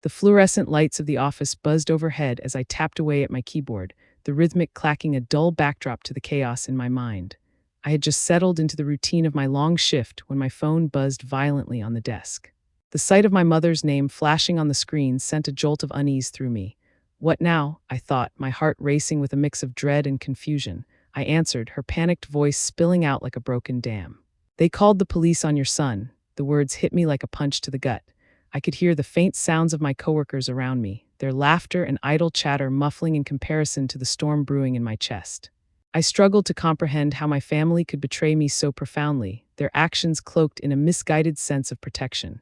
The fluorescent lights of the office buzzed overhead as I tapped away at my keyboard, the rhythmic clacking a dull backdrop to the chaos in my mind. I had just settled into the routine of my long shift when my phone buzzed violently on the desk. The sight of my mother's name flashing on the screen sent a jolt of unease through me. What now? I thought, my heart racing with a mix of dread and confusion. I answered, her panicked voice spilling out like a broken dam. "They called the police on your son." The words hit me like a punch to the gut. I could hear the faint sounds of my coworkers around me, their laughter and idle chatter muffling in comparison to the storm brewing in my chest. I struggled to comprehend how my family could betray me so profoundly, their actions cloaked in a misguided sense of protection.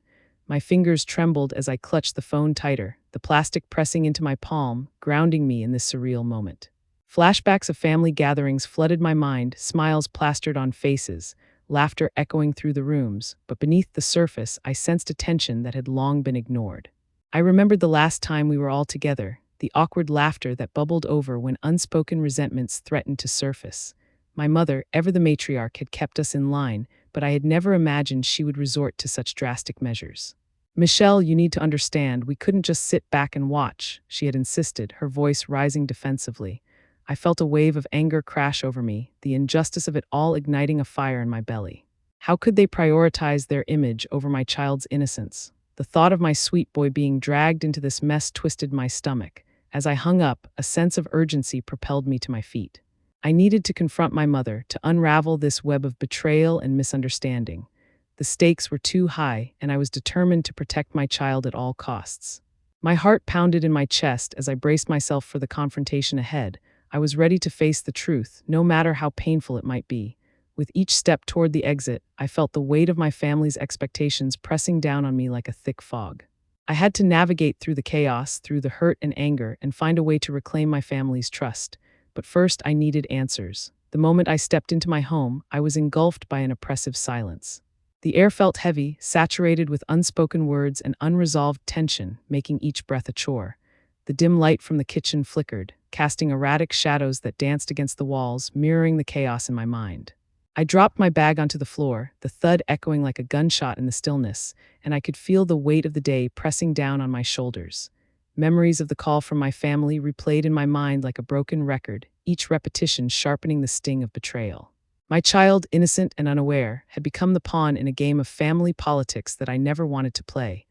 My fingers trembled as I clutched the phone tighter, the plastic pressing into my palm, grounding me in this surreal moment. Flashbacks of family gatherings flooded my mind, smiles plastered on faces, laughter echoing through the rooms, but beneath the surface, I sensed a tension that had long been ignored. I remembered the last time we were all together, the awkward laughter that bubbled over when unspoken resentments threatened to surface. My mother, ever the matriarch, had kept us in line, but I had never imagined she would resort to such drastic measures. "Michelle, you need to understand, we couldn't just sit back and watch," she had insisted, her voice rising defensively. I felt a wave of anger crash over me, the injustice of it all igniting a fire in my belly. How could they prioritize their image over my child's innocence? The thought of my sweet boy being dragged into this mess twisted my stomach. As I hung up, a sense of urgency propelled me to my feet. I needed to confront my mother, to unravel this web of betrayal and misunderstanding. The stakes were too high, and I was determined to protect my child at all costs. My heart pounded in my chest as I braced myself for the confrontation ahead. I was ready to face the truth, no matter how painful it might be. With each step toward the exit, I felt the weight of my family's expectations pressing down on me like a thick fog. I had to navigate through the chaos, through the hurt and anger, and find a way to reclaim my family's trust. But first, I needed answers. The moment I stepped into my home, I was engulfed by an oppressive silence. The air felt heavy, saturated with unspoken words and unresolved tension, making each breath a chore. The dim light from the kitchen flickered, casting erratic shadows that danced against the walls, mirroring the chaos in my mind. I dropped my bag onto the floor, the thud echoing like a gunshot in the stillness, and I could feel the weight of the day pressing down on my shoulders. Memories of the call from my family replayed in my mind like a broken record, each repetition sharpening the sting of betrayal. My child, innocent and unaware, had become the pawn in a game of family politics that I never wanted to play.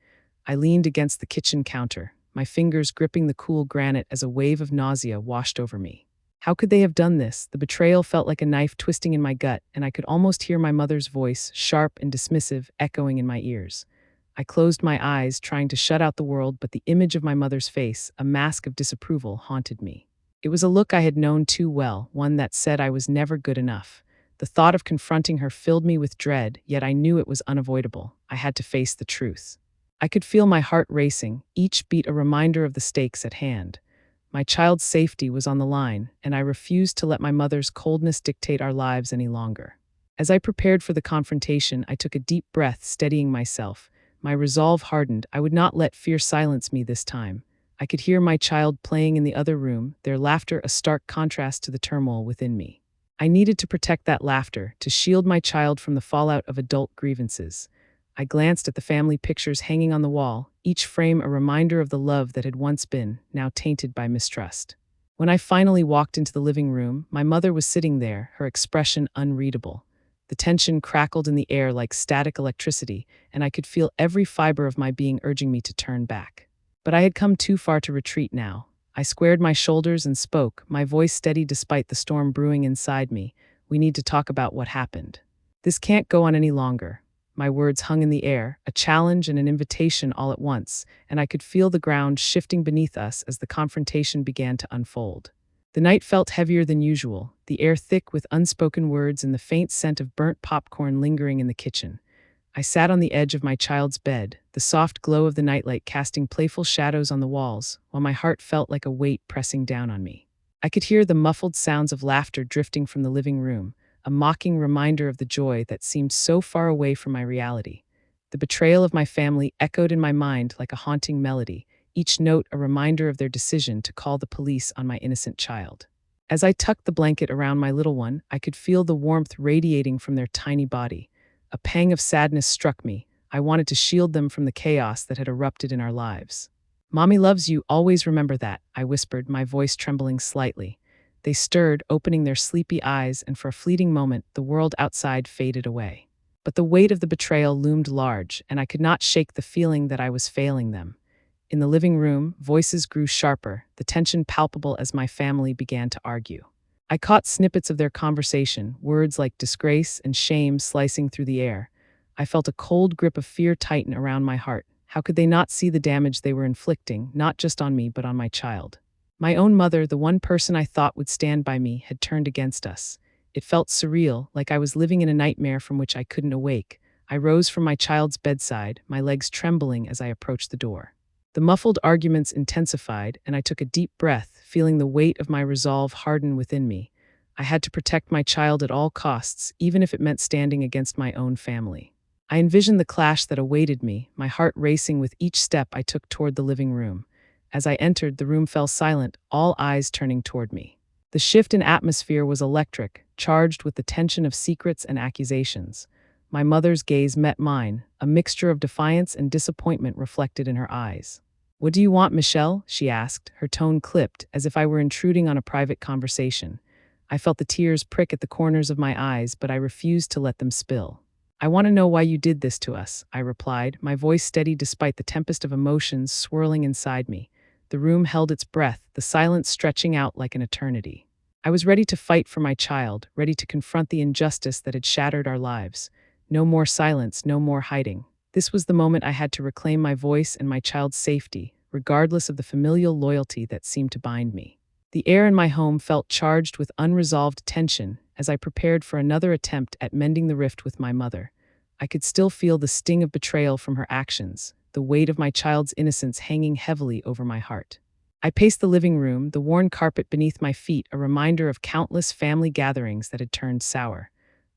I leaned against the kitchen counter, my fingers gripping the cool granite as a wave of nausea washed over me. How could they have done this? The betrayal felt like a knife twisting in my gut, and I could almost hear my mother's voice, sharp and dismissive, echoing in my ears. I closed my eyes, trying to shut out the world, but the image of my mother's face, a mask of disapproval, haunted me. It was a look I had known too well, one that said I was never good enough. The thought of confronting her filled me with dread, yet I knew it was unavoidable. I had to face the truth. I could feel my heart racing, each beat a reminder of the stakes at hand. My child's safety was on the line, and I refused to let my mother's coldness dictate our lives any longer. As I prepared for the confrontation, I took a deep breath, steadying myself. My resolve hardened. I would not let fear silence me this time. I could hear my child playing in the other room, their laughter a stark contrast to the turmoil within me. I needed to protect that laughter, to shield my child from the fallout of adult grievances. I glanced at the family pictures hanging on the wall, each frame a reminder of the love that had once been, now tainted by mistrust. When I finally walked into the living room, my mother was sitting there, her expression unreadable. The tension crackled in the air like static electricity, and I could feel every fiber of my being urging me to turn back. But I had come too far to retreat now. I squared my shoulders and spoke, my voice steady despite the storm brewing inside me. "We need to talk about what happened. This can't go on any longer." My words hung in the air, a challenge and an invitation all at once, and I could feel the ground shifting beneath us as the confrontation began to unfold. The night felt heavier than usual, the air thick with unspoken words and the faint scent of burnt popcorn lingering in the kitchen. I sat on the edge of my child's bed, the soft glow of the nightlight casting playful shadows on the walls, while my heart felt like a weight pressing down on me. I could hear the muffled sounds of laughter drifting from the living room, a mocking reminder of the joy that seemed so far away from my reality. The betrayal of my family echoed in my mind like a haunting melody, each note a reminder of their decision to call the police on my innocent child. As I tucked the blanket around my little one, I could feel the warmth radiating from their tiny body. A pang of sadness struck me. I wanted to shield them from the chaos that had erupted in our lives. Mommy loves you, always remember that, I whispered, my voice trembling slightly. They stirred, opening their sleepy eyes, and for a fleeting moment, the world outside faded away. But the weight of the betrayal loomed large, and I could not shake the feeling that I was failing them. In the living room, voices grew sharper, the tension palpable as my family began to argue. I caught snippets of their conversation, words like disgrace and shame slicing through the air. I felt a cold grip of fear tighten around my heart. How could they not see the damage they were inflicting, not just on me, but on my child? My own mother, the one person I thought would stand by me, had turned against us. It felt surreal, like I was living in a nightmare from which I couldn't awake. I rose from my child's bedside, my legs trembling as I approached the door. The muffled arguments intensified, and I took a deep breath, feeling the weight of my resolve harden within me. I had to protect my child at all costs, even if it meant standing against my own family. I envisioned the clash that awaited me, my heart racing with each step I took toward the living room. As I entered, the room fell silent, all eyes turning toward me. The shift in atmosphere was electric, charged with the tension of secrets and accusations. My mother's gaze met mine, a mixture of defiance and disappointment reflected in her eyes. "What do you want, Michelle?" she asked, her tone clipped, as if I were intruding on a private conversation. I felt the tears prick at the corners of my eyes, but I refused to let them spill. "I want to know why you did this to us," I replied, my voice steady despite the tempest of emotions swirling inside me. The room held its breath, the silence stretching out like an eternity. I was ready to fight for my child, ready to confront the injustice that had shattered our lives. No more silence, no more hiding. This was the moment I had to reclaim my voice and my child's safety, regardless of the familial loyalty that seemed to bind me. The air in my home felt charged with unresolved tension as I prepared for another attempt at mending the rift with my mother. I could still feel the sting of betrayal from her actions, the weight of my child's innocence hanging heavily over my heart. I paced the living room, the worn carpet beneath my feet a reminder of countless family gatherings that had turned sour.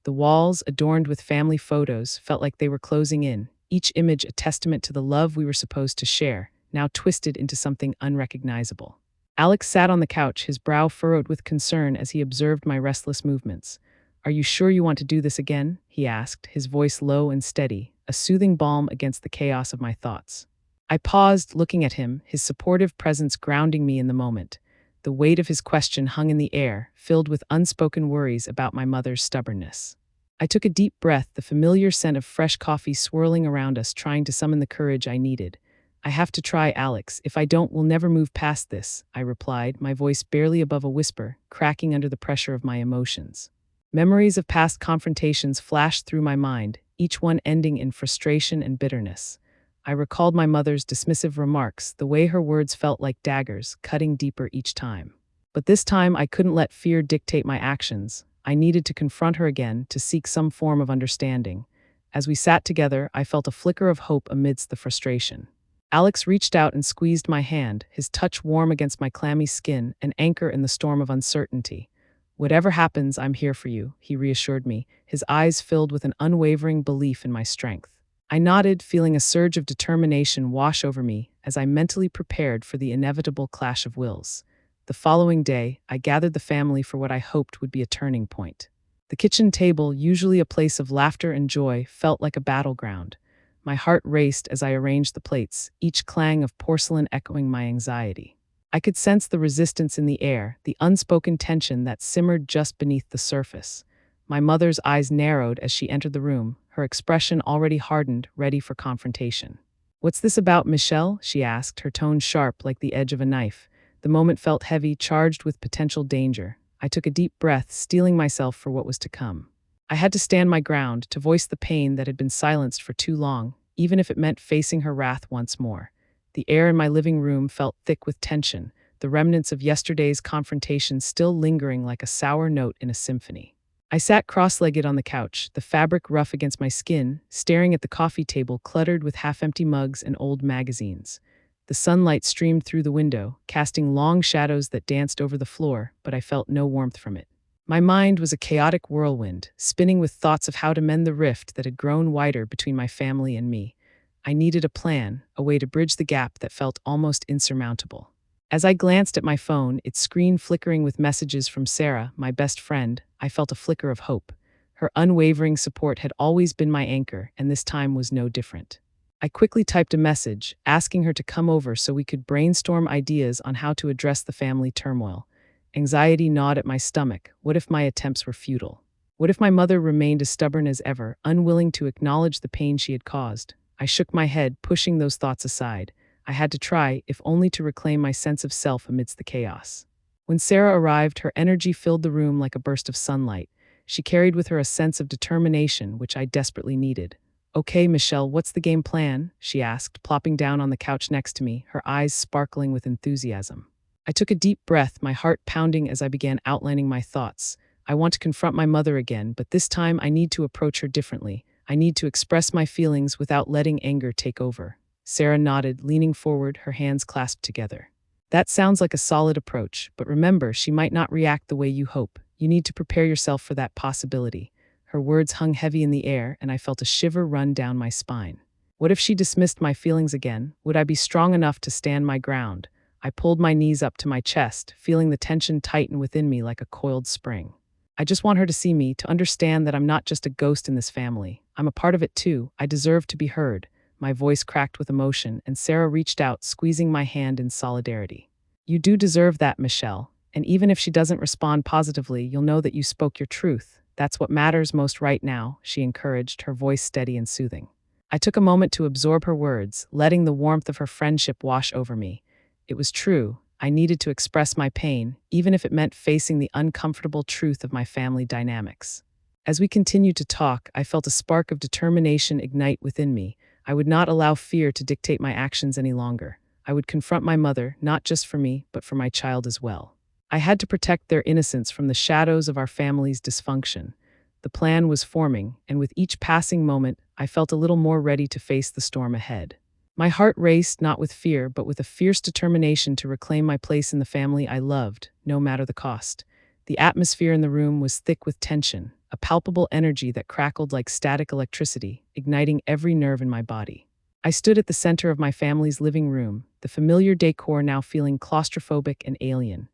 The walls, adorned with family photos, felt like they were closing in, each image a testament to the love we were supposed to share, now twisted into something unrecognizable. Alex sat on the couch, his brow furrowed with concern as he observed my restless movements. "Are you sure you want to do this again?" he asked, his voice low and steady, a soothing balm against the chaos of my thoughts. I paused, looking at him, his supportive presence grounding me in the moment. The weight of his question hung in the air, filled with unspoken worries about my mother's stubbornness. I took a deep breath, the familiar scent of fresh coffee swirling around us, trying to summon the courage I needed. "I have to try, Alex. If I don't, we'll never move past this," I replied, my voice barely above a whisper, cracking under the pressure of my emotions. Memories of past confrontations flashed through my mind, each one ending in frustration and bitterness. I recalled my mother's dismissive remarks, the way her words felt like daggers, cutting deeper each time. But this time I couldn't let fear dictate my actions. I needed to confront her again, to seek some form of understanding. As we sat together, I felt a flicker of hope amidst the frustration. Alex reached out and squeezed my hand, his touch warm against my clammy skin, an anchor in the storm of uncertainty. "Whatever happens, I'm here for you," he reassured me, his eyes filled with an unwavering belief in my strength. I nodded, feeling a surge of determination wash over me as I mentally prepared for the inevitable clash of wills. The following day, I gathered the family for what I hoped would be a turning point. The kitchen table, usually a place of laughter and joy, felt like a battleground. My heart raced as I arranged the plates, each clang of porcelain echoing my anxiety. I could sense the resistance in the air, the unspoken tension that simmered just beneath the surface. My mother's eyes narrowed as she entered the room, her expression already hardened, ready for confrontation. "What's this about, Michelle?" she asked, her tone sharp like the edge of a knife. The moment felt heavy, charged with potential danger. I took a deep breath, steeling myself for what was to come. I had to stand my ground, to voice the pain that had been silenced for too long, even if it meant facing her wrath once more. The air in my living room felt thick with tension, the remnants of yesterday's confrontation still lingering like a sour note in a symphony. I sat cross-legged on the couch, the fabric rough against my skin, staring at the coffee table cluttered with half-empty mugs and old magazines. The sunlight streamed through the window, casting long shadows that danced over the floor, but I felt no warmth from it. My mind was a chaotic whirlwind, spinning with thoughts of how to mend the rift that had grown wider between my family and me. I needed a plan, a way to bridge the gap that felt almost insurmountable. As I glanced at my phone, its screen flickering with messages from Sarah, my best friend, I felt a flicker of hope. Her unwavering support had always been my anchor, and this time was no different. I quickly typed a message, asking her to come over so we could brainstorm ideas on how to address the family turmoil. Anxiety gnawed at my stomach. What if my attempts were futile? What if my mother remained as stubborn as ever, unwilling to acknowledge the pain she had caused? I shook my head, pushing those thoughts aside. I had to try, if only to reclaim my sense of self amidst the chaos. When Sarah arrived, her energy filled the room like a burst of sunlight. She carried with her a sense of determination, which I desperately needed. "Okay, Michelle, what's the game plan?" she asked, plopping down on the couch next to me, her eyes sparkling with enthusiasm. I took a deep breath, my heart pounding as I began outlining my thoughts. I want to confront my mother again, but this time I need to approach her differently. I need to express my feelings without letting anger take over. Sarah nodded, leaning forward, her hands clasped together. "That sounds like a solid approach, but remember, she might not react the way you hope. You need to prepare yourself for that possibility." Her words hung heavy in the air, and I felt a shiver run down my spine. What if she dismissed my feelings again? Would I be strong enough to stand my ground? I pulled my knees up to my chest, feeling the tension tighten within me like a coiled spring. I just want her to see me, to understand that I'm not just a ghost in this family. I'm a part of it too. I deserve to be heard. My voice cracked with emotion, and Sarah reached out, squeezing my hand in solidarity. "You do deserve that, Michelle. And even if she doesn't respond positively, you'll know that you spoke your truth. That's what matters most right now," she encouraged, her voice steady and soothing. I took a moment to absorb her words, letting the warmth of her friendship wash over me. It was true. I needed to express my pain, even if it meant facing the uncomfortable truth of my family dynamics. As we continued to talk, I felt a spark of determination ignite within me. I would not allow fear to dictate my actions any longer. I would confront my mother, not just for me, but for my child as well. I had to protect their innocence from the shadows of our family's dysfunction. The plan was forming, and with each passing moment, I felt a little more ready to face the storm ahead. My heart raced, not with fear, but with a fierce determination to reclaim my place in the family I loved, no matter the cost. The atmosphere in the room was thick with tension, a palpable energy that crackled like static electricity, igniting every nerve in my body. I stood at the center of my family's living room, the familiar decor now feeling claustrophobic and alien.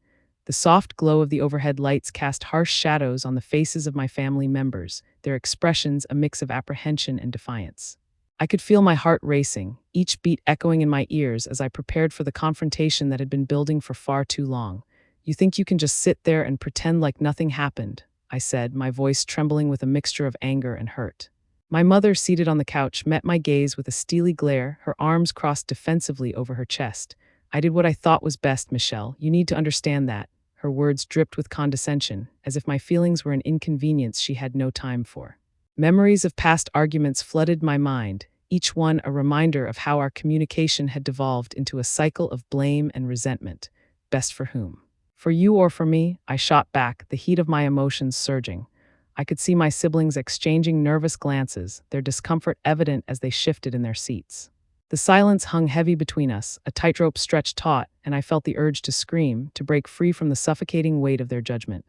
The soft glow of the overhead lights cast harsh shadows on the faces of my family members, their expressions a mix of apprehension and defiance. I could feel my heart racing, each beat echoing in my ears as I prepared for the confrontation that had been building for far too long. "You think you can just sit there and pretend like nothing happened?" I said, my voice trembling with a mixture of anger and hurt. My mother, seated on the couch, met my gaze with a steely glare, her arms crossed defensively over her chest. "I did what I thought was best, Michelle. You need to understand that." Her words dripped with condescension, as if my feelings were an inconvenience she had no time for. Memories of past arguments flooded my mind, each one a reminder of how our communication had devolved into a cycle of blame and resentment. Best for whom? "For you or for me?" I shot back, the heat of my emotions surging. I could see my siblings exchanging nervous glances, their discomfort evident as they shifted in their seats. The silence hung heavy between us, a tightrope stretched taut, and I felt the urge to scream, to break free from the suffocating weight of their judgment.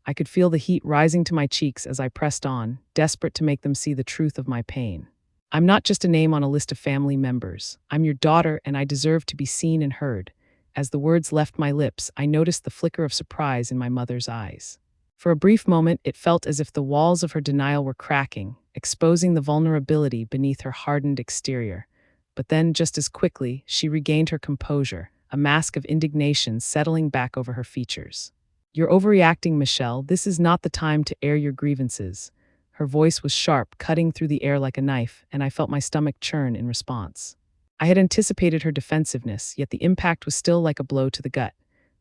I could feel the heat rising to my cheeks as I pressed on, desperate to make them see the truth of my pain. "I'm not just a name on a list of family members. I'm your daughter, and I deserve to be seen and heard." As the words left my lips, I noticed the flicker of surprise in my mother's eyes. For a brief moment, it felt as if the walls of her denial were cracking, exposing the vulnerability beneath her hardened exterior. But then, just as quickly, she regained her composure, a mask of indignation settling back over her features. "You're overreacting, Michelle. This is not the time to air your grievances." Her voice was sharp, cutting through the air like a knife, and I felt my stomach churn in response. I had anticipated her defensiveness, yet the impact was still like a blow to the gut.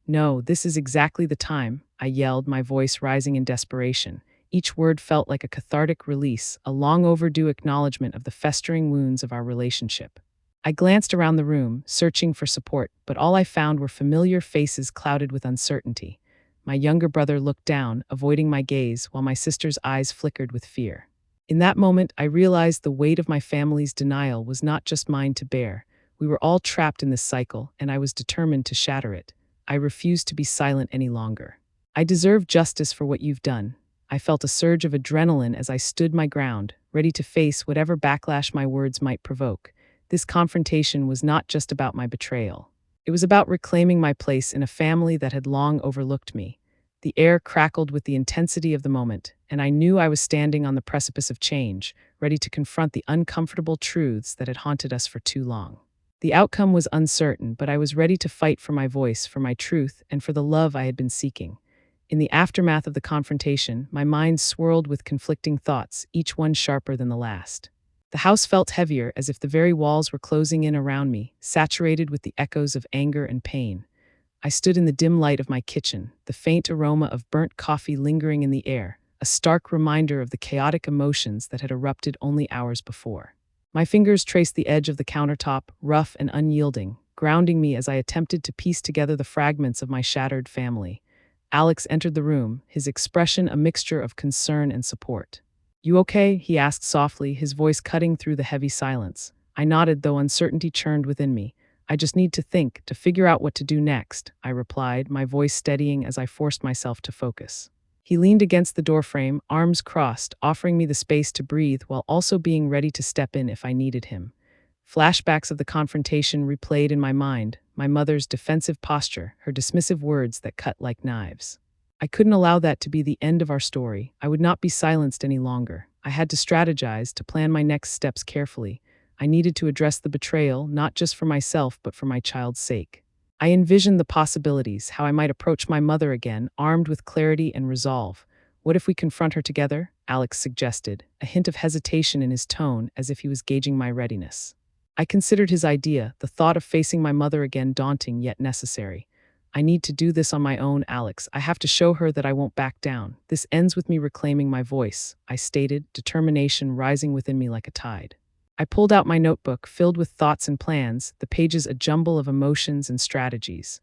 "No, this is exactly the time," I yelled, my voice rising in desperation. Each word felt like a cathartic release, a long overdue acknowledgement of the festering wounds of our relationship. I glanced around the room, searching for support, but all I found were familiar faces clouded with uncertainty. My younger brother looked down, avoiding my gaze, while my sister's eyes flickered with fear. In that moment, I realized the weight of my family's denial was not just mine to bear. We were all trapped in this cycle, and I was determined to shatter it. I refused to be silent any longer. "I deserve justice for what you've done." I felt a surge of adrenaline as I stood my ground, ready to face whatever backlash my words might provoke. This confrontation was not just about my betrayal. It was about reclaiming my place in a family that had long overlooked me. The air crackled with the intensity of the moment, and I knew I was standing on the precipice of change, ready to confront the uncomfortable truths that had haunted us for too long. The outcome was uncertain, but I was ready to fight for my voice, for my truth, and for the love I had been seeking. In the aftermath of the confrontation, my mind swirled with conflicting thoughts, each one sharper than the last. The house felt heavier, as if the very walls were closing in around me, saturated with the echoes of anger and pain. I stood in the dim light of my kitchen, the faint aroma of burnt coffee lingering in the air, a stark reminder of the chaotic emotions that had erupted only hours before. My fingers traced the edge of the countertop, rough and unyielding, grounding me as I attempted to piece together the fragments of my shattered family. Alex entered the room, his expression a mixture of concern and support. "You okay?" he asked softly, his voice cutting through the heavy silence. I nodded, though uncertainty churned within me. "I just need to think, to figure out what to do next," I replied, my voice steadying as I forced myself to focus. He leaned against the doorframe, arms crossed, offering me the space to breathe while also being ready to step in if I needed him. Flashbacks of the confrontation replayed in my mind, my mother's defensive posture, her dismissive words that cut like knives. I couldn't allow that to be the end of our story. I would not be silenced any longer. I had to strategize, to plan my next steps carefully. I needed to address the betrayal, not just for myself, but for my child's sake. I envisioned the possibilities, how I might approach my mother again, armed with clarity and resolve. "What if we confront her together?" Alex suggested, a hint of hesitation in his tone, as if he was gauging my readiness. I considered his idea, the thought of facing my mother again daunting yet necessary. "I need to do this on my own, Alex. I have to show her that I won't back down. This ends with me reclaiming my voice," I stated, determination rising within me like a tide. I pulled out my notebook, filled with thoughts and plans, the pages a jumble of emotions and strategies.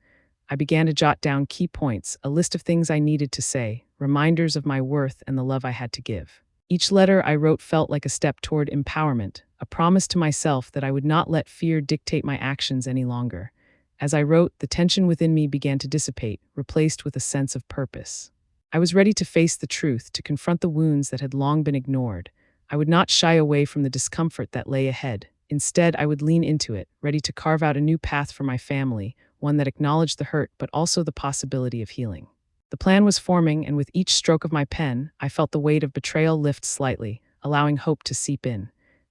I began to jot down key points, a list of things I needed to say, reminders of my worth and the love I had to give. Each letter I wrote felt like a step toward empowerment, a promise to myself that I would not let fear dictate my actions any longer. As I wrote, the tension within me began to dissipate, replaced with a sense of purpose. I was ready to face the truth, to confront the wounds that had long been ignored. I would not shy away from the discomfort that lay ahead. Instead, I would lean into it, ready to carve out a new path for my family, one that acknowledged the hurt but also the possibility of healing. The plan was forming, and with each stroke of my pen, I felt the weight of betrayal lift slightly, allowing hope to seep in.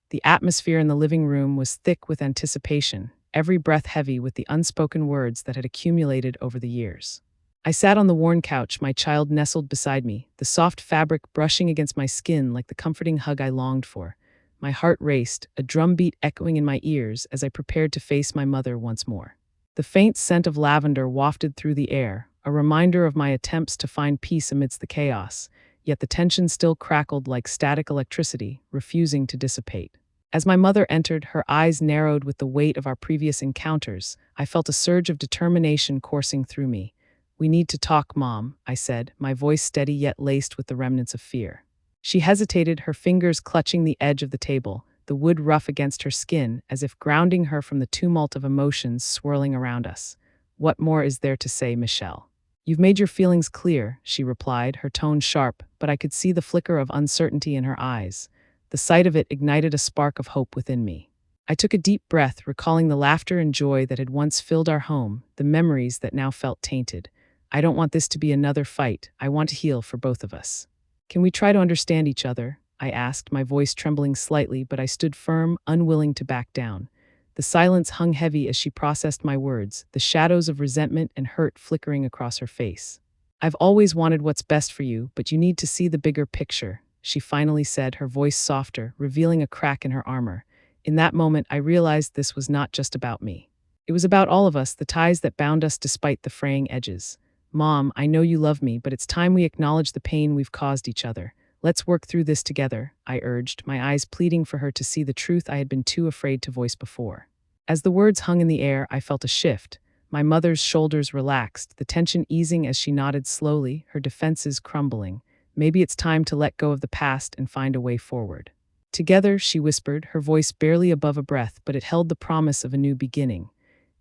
The atmosphere in the living room was thick with anticipation, every breath heavy with the unspoken words that had accumulated over the years. I sat on the worn couch, my child nestled beside me, the soft fabric brushing against my skin like the comforting hug I longed for. My heart raced, a drumbeat echoing in my ears as I prepared to face my mother once more. The faint scent of lavender wafted through the air, a reminder of my attempts to find peace amidst the chaos, yet the tension still crackled like static electricity, refusing to dissipate. As my mother entered, her eyes narrowed with the weight of our previous encounters. I felt a surge of determination coursing through me. "We need to talk, Mom," I said, my voice steady yet laced with the remnants of fear. She hesitated, her fingers clutching the edge of the table, the wood rough against her skin, as if grounding her from the tumult of emotions swirling around us. "What more is there to say, Michelle?" "You've made your feelings clear," she replied, her tone sharp, but I could see the flicker of uncertainty in her eyes. The sight of it ignited a spark of hope within me. I took a deep breath, recalling the laughter and joy that had once filled our home, the memories that now felt tainted. "I don't want this to be another fight. I want to heal for both of us." "Can we try to understand each other?" I asked, my voice trembling slightly, but I stood firm, unwilling to back down. The silence hung heavy as she processed my words, the shadows of resentment and hurt flickering across her face. "I've always wanted what's best for you, but you need to see the bigger picture," she finally said, her voice softer, revealing a crack in her armor. In that moment, I realized this was not just about me. It was about all of us, the ties that bound us despite the fraying edges. "Mom, I know you love me, but it's time we acknowledge the pain we've caused each other. Let's work through this together," I urged, my eyes pleading for her to see the truth I had been too afraid to voice before. As the words hung in the air, I felt a shift. My mother's shoulders relaxed, the tension easing as she nodded slowly, her defenses crumbling. "Maybe it's time to let go of the past and find a way forward." "Together," she whispered, her voice barely above a breath, but it held the promise of a new beginning.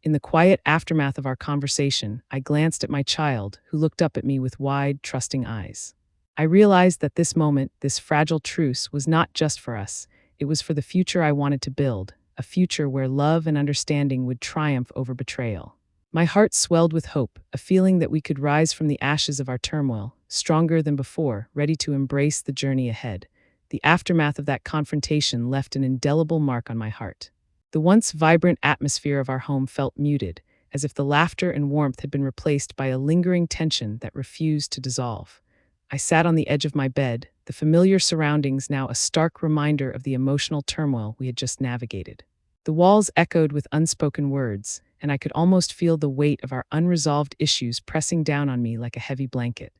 In the quiet aftermath of our conversation, I glanced at my child, who looked up at me with wide, trusting eyes. I realized that this moment, this fragile truce, was not just for us. It was for the future I wanted to build, a future where love and understanding would triumph over betrayal. My heart swelled with hope, a feeling that we could rise from the ashes of our turmoil, stronger than before, ready to embrace the journey ahead. The aftermath of that confrontation left an indelible mark on my heart. The once vibrant atmosphere of our home felt muted, as if the laughter and warmth had been replaced by a lingering tension that refused to dissolve. I sat on the edge of my bed, the familiar surroundings now a stark reminder of the emotional turmoil we had just navigated. The walls echoed with unspoken words, and I could almost feel the weight of our unresolved issues pressing down on me like a heavy blanket.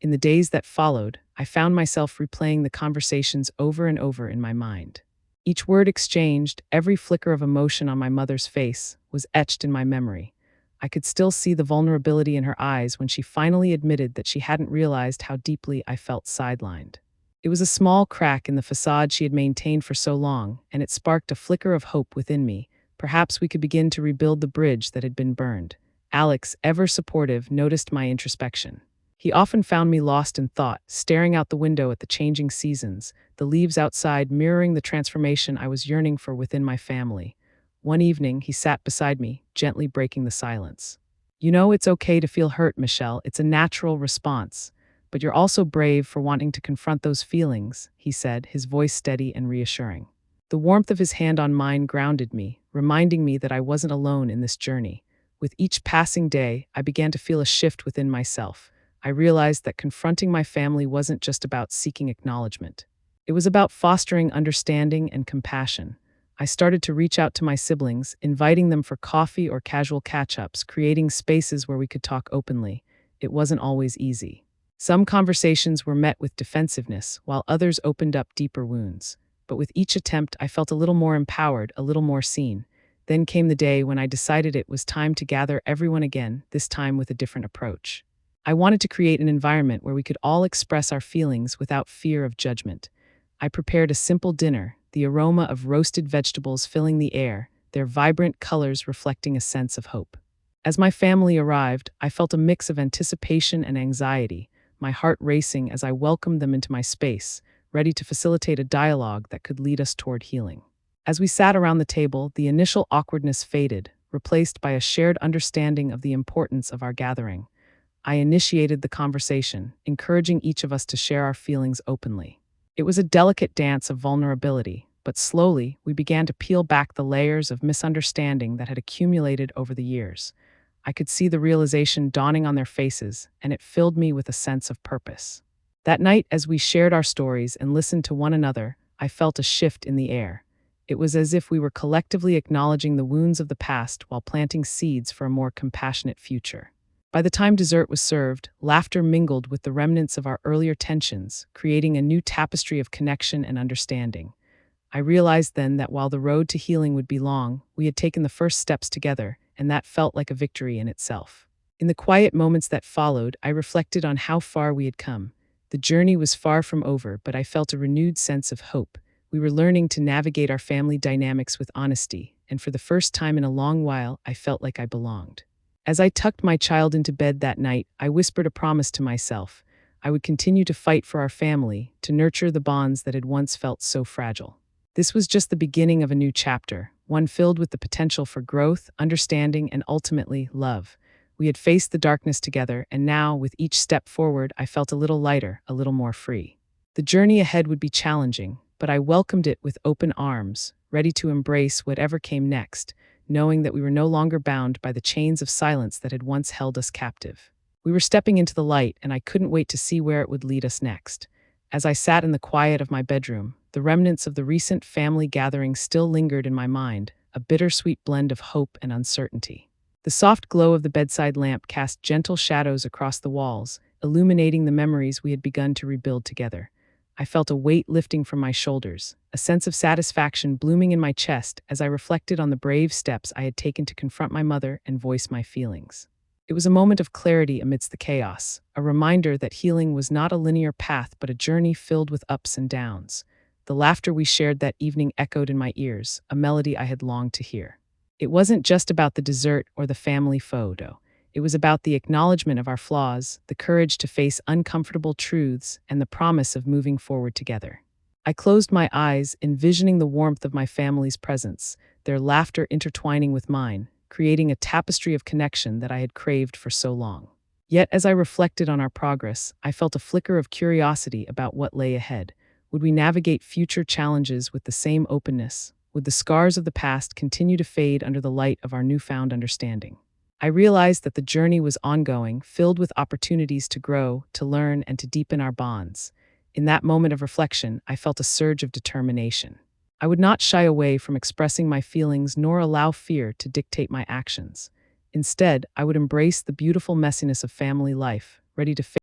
In the days that followed, I found myself replaying the conversations over and over in my mind. Each word exchanged, every flicker of emotion on my mother's face, was etched in my memory. I could still see the vulnerability in her eyes when she finally admitted that she hadn't realized how deeply I felt sidelined. It was a small crack in the facade she had maintained for so long, and it sparked a flicker of hope within me. Perhaps we could begin to rebuild the bridge that had been burned. Alex, ever supportive, noticed my introspection. He often found me lost in thought, staring out the window at the changing seasons, the leaves outside mirroring the transformation I was yearning for within my family. One evening, he sat beside me, gently breaking the silence. "You know, it's okay to feel hurt, Michelle. It's a natural response. But you're also brave for wanting to confront those feelings," he said, his voice steady and reassuring. The warmth of his hand on mine grounded me, reminding me that I wasn't alone in this journey. With each passing day, I began to feel a shift within myself. I realized that confronting my family wasn't just about seeking acknowledgement. It was about fostering understanding and compassion. I started to reach out to my siblings, inviting them for coffee or casual catch-ups, creating spaces where we could talk openly. It wasn't always easy. Some conversations were met with defensiveness, while others opened up deeper wounds. But with each attempt, I felt a little more empowered, a little more seen. Then came the day when I decided it was time to gather everyone again, this time with a different approach. I wanted to create an environment where we could all express our feelings without fear of judgment. I prepared a simple dinner, the aroma of roasted vegetables filling the air, their vibrant colors reflecting a sense of hope. As my family arrived, I felt a mix of anticipation and anxiety, my heart racing as I welcomed them into my space, ready to facilitate a dialogue that could lead us toward healing. As we sat around the table, the initial awkwardness faded, replaced by a shared understanding of the importance of our gathering. I initiated the conversation, encouraging each of us to share our feelings openly. It was a delicate dance of vulnerability, but slowly we began to peel back the layers of misunderstanding that had accumulated over the years. I could see the realization dawning on their faces, and it filled me with a sense of purpose. That night, as we shared our stories and listened to one another, I felt a shift in the air. It was as if we were collectively acknowledging the wounds of the past while planting seeds for a more compassionate future. By the time dessert was served, laughter mingled with the remnants of our earlier tensions, creating a new tapestry of connection and understanding. I realized then that while the road to healing would be long, we had taken the first steps together, and that felt like a victory in itself. In the quiet moments that followed, I reflected on how far we had come. The journey was far from over, but I felt a renewed sense of hope. We were learning to navigate our family dynamics with honesty, and for the first time in a long while, I felt like I belonged. As I tucked my child into bed that night, I whispered a promise to myself. I would continue to fight for our family, to nurture the bonds that had once felt so fragile. This was just the beginning of a new chapter, one filled with the potential for growth, understanding, and ultimately, love. We had faced the darkness together, and now, with each step forward, I felt a little lighter, a little more free. The journey ahead would be challenging, but I welcomed it with open arms, ready to embrace whatever came next, knowing that we were no longer bound by the chains of silence that had once held us captive. We were stepping into the light, and I couldn't wait to see where it would lead us next. As I sat in the quiet of my bedroom, the remnants of the recent family gathering still lingered in my mind, a bittersweet blend of hope and uncertainty. The soft glow of the bedside lamp cast gentle shadows across the walls, illuminating the memories we had begun to rebuild together. I felt a weight lifting from my shoulders, a sense of satisfaction blooming in my chest as I reflected on the brave steps I had taken to confront my mother and voice my feelings. It was a moment of clarity amidst the chaos, a reminder that healing was not a linear path but a journey filled with ups and downs. The laughter we shared that evening echoed in my ears, a melody I had longed to hear. It wasn't just about the dessert or the family photo. It was about the acknowledgement of our flaws, the courage to face uncomfortable truths, and the promise of moving forward together. I closed my eyes, envisioning the warmth of my family's presence, their laughter intertwining with mine, creating a tapestry of connection that I had craved for so long. Yet, as I reflected on our progress, I felt a flicker of curiosity about what lay ahead. Would we navigate future challenges with the same openness? Would the scars of the past continue to fade under the light of our newfound understanding? I realized that the journey was ongoing, filled with opportunities to grow, to learn, and to deepen our bonds. In that moment of reflection, I felt a surge of determination. I would not shy away from expressing my feelings nor allow fear to dictate my actions. Instead, I would embrace the beautiful messiness of family life, ready to